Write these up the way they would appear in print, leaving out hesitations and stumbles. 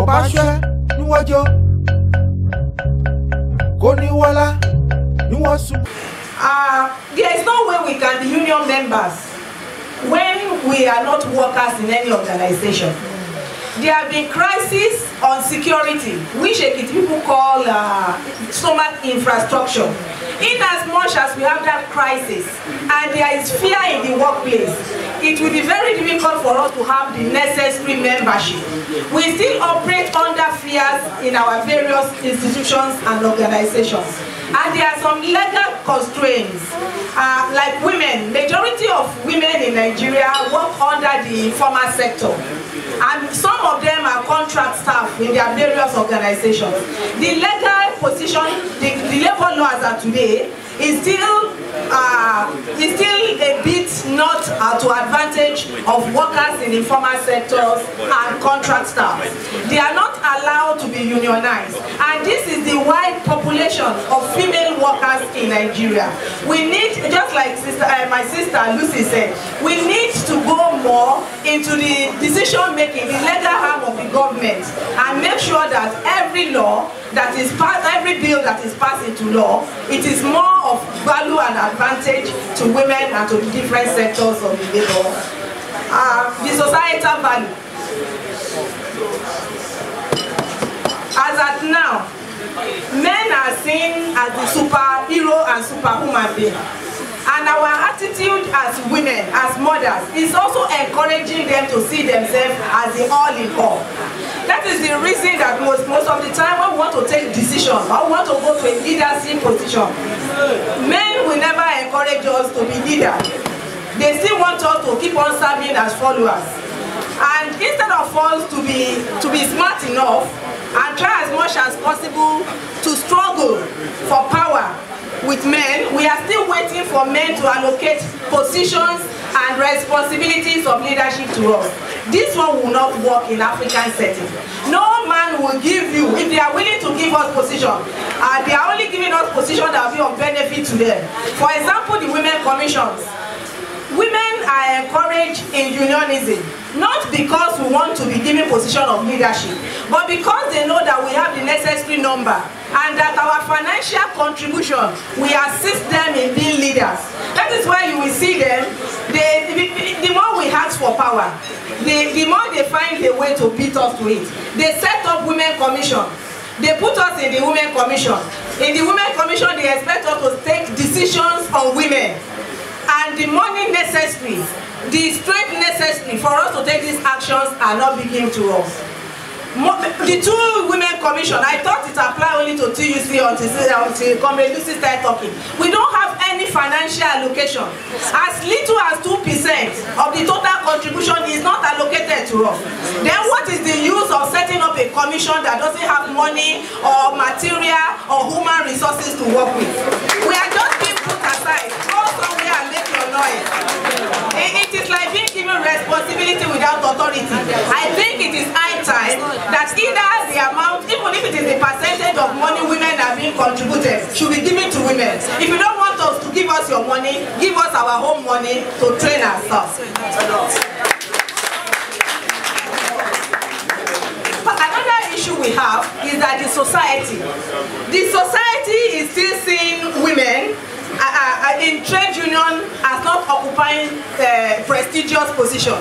Obasha, Nuwajo, Koniwala, Nuwasu. There is no way we can be union members when we are not workers in any organization. There have been crises on security, which people call stomach infrastructure. In as much as we have that crisis and there is fear in the workplace, it will be very difficult for us to have the necessary membership. We still operate under fears in our various institutions and organizations. And there are some legal constraints, like women. Majority of women in Nigeria work under the informal sector. And some of them are contract staff in their various organizations. The legal position, the labor law as of today, is still a bit not to advantage of workers in informal sectors and contract staff. They are not allowed to be unionized, and this is the wide population of female workers in Nigeria. We need, just like my sister Lucy said, we need to go more into the decision making, the legal arm of the government, and make sure that every law that is passed, every bill that is passed into law, it is more of value and advantage to women and to the different sectors of the labor. The societal value. As at now, men are seen as the superhero and superhuman being. And our attitude as women, as mothers, is also encouraging them to see themselves as the all-in-all. That is the reason that most of the time when we want to take decisions, or we want to go to a leadership position, men will never encourage us to be leaders. They still want us to keep on serving as followers. And instead of us to be smart enough and try as much as possible to struggle for power with men, we are still waiting for men to allocate positions and responsibilities of leadership to us. This one will not work in African setting. No man will give you, if they are willing to give us position, they are only giving us position that will be of benefit to them. For example, the women commissions. Women are encouraged in unionism, not because we want to be given position of leadership, but because they know that we have the necessary number and that our financial contribution will assist them in being leaders. That is why you will see them, the more we ask for power, the more they find a way to beat us to it. They set up women commission. They put us in the women commission. In the women commission, they expect us to take decisions on women. And the money necessary, the strength necessary for us to take these actions are not being to us. The two women commission, I thought it applied only to TUC until Comrade Lucy started talking. We don't have any financial allocation. As little as 2% of the total contribution is not allocated to us. Then what is the use of setting up a commission that doesn't have money or material or human resources to work with? We are just being put aside. Go somewhere and make your noise. It is like being given responsibility without authority. I think it is high time that either the amount, even if it is the percentage of money women are being contributed, should be given to women. If you don't want us to give us your money, give us our home money to train ourselves. But another issue we have is that the society is still seeing women in trade union as not occupying prestigious position.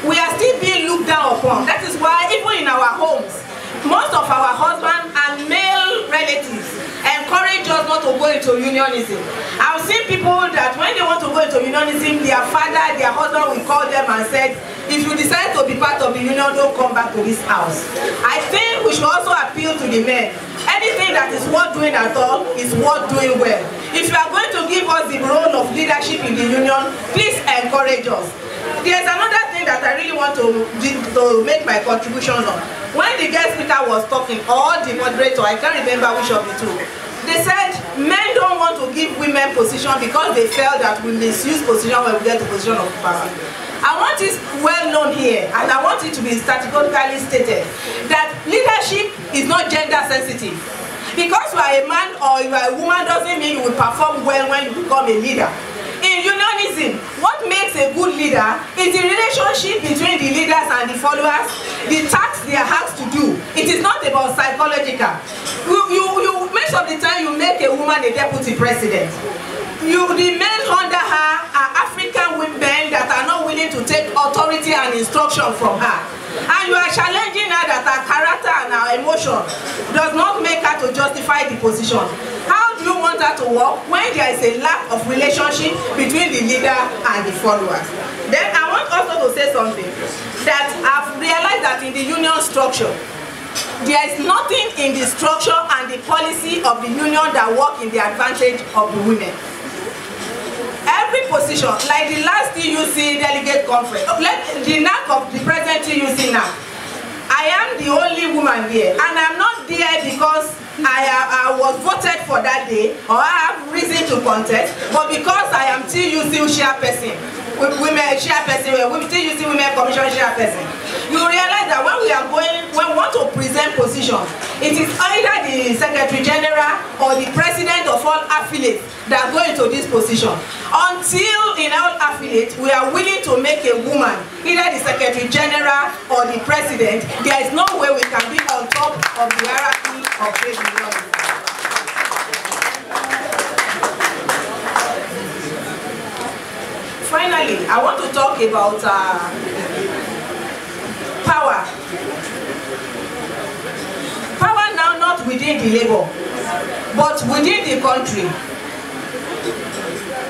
We are still being looked down upon. That is why even in our homes, most of our husbands and male relatives encourage us not to go into unionism. I've seen people that when they want to go into unionism, their father, their husband will call them and say, if you decide to be part of the union, don't come back to this house. I think we should also appeal to the men. Anything that is worth doing at all is worth doing well. If you are going to give us the role of leadership in the union, please encourage us. There's another thing that I really want to make my contribution on. When the guest speaker was talking, or the moderator, I can't remember which of the two, they said men don't want to give women position because they felt that we misuse position when we get to position of power. I want it well known here, and I want it to be categorically stated, that leadership is not gender sensitive. Because you are a man or you are a woman doesn't mean you will perform well when you become a leader. In unionism, what makes a good good leader is the relationship between the leaders and the followers, the tasks they are asked to do. It is not about psychological. Most of the time you make a woman a deputy president. The men under her are African women that are not willing to take authority and instruction from her. And you are challenging her that her character and her emotion does not make her to justify the position. How do you want her to work when there is a lack of relationship between the leader and the followers? Then I want also to say something that I've realized that in the union structure, there is nothing in the structure and the policy of the union that work in the advantage of the women. Every position, like the last TUC delegate conference, the knack of the present TUC now, I am the only woman there, and I'm not there because I was voted for that day or I have reason to contest, but because I am TUC chairperson, women chairperson, TUC women commission chairperson. You realize that when we want to present positions, it is either the secretary general or the president of all affiliates that go into this position. Until in all affiliates we are willing to make a woman either the secretary general or the president, there is no way we can be on top of the hierarchy of trade unions. Finally, I want to talk about power. Power now not within the labor, but within the country.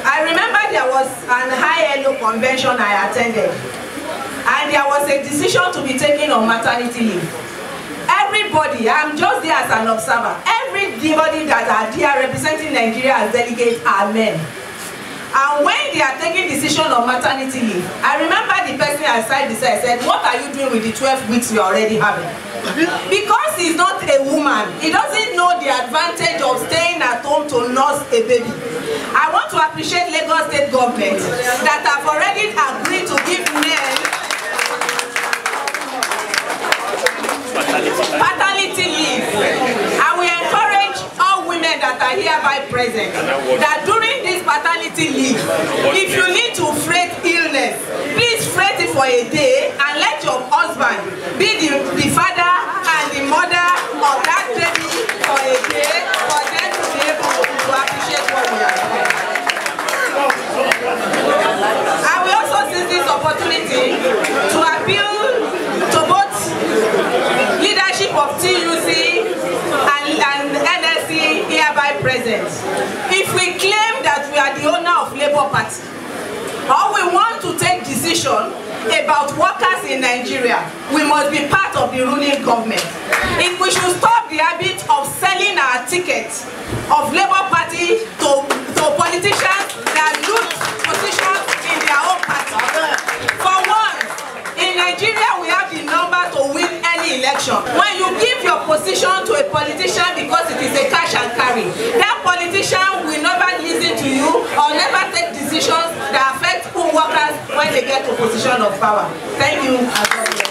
I remember there was an high-elo convention I attended, and there was a decision to be taken on maternity leave. Everybody, I'm just there as an observer, everybody that are there representing Nigeria as delegates are men. And when they are taking decision on maternity leave, I remember the person aside beside said, what are you doing with the 12 weeks you're already having? Because he's not a woman, he doesn't know the advantage of staying at home to nurse a baby. I want to appreciate Lagos State government that have already agreed to give men paternity leave. And we encourage all women that are hereby present that during this paternity leave, if you need to freight illness, please freight it for a day and let your husband be the father and the mother of that baby for a day for them to be able to appreciate what we are doing. I will also seize this opportunity to appeal to both leadership of TUC and NSC hereby present. If we claim that we are the owner of Labour Party, or we want to take decision about workers in Nigeria, we must be part of the ruling government. If we should stop the habit of selling our tickets of Labour Party to politicians that loot positions in their own party. For one, in Nigeria we have the number to win any election. When you give your position to a politician because it is a cash and carry, that politician will never listen to you or never take decisions that affect workers when they get to position of power. Thank you.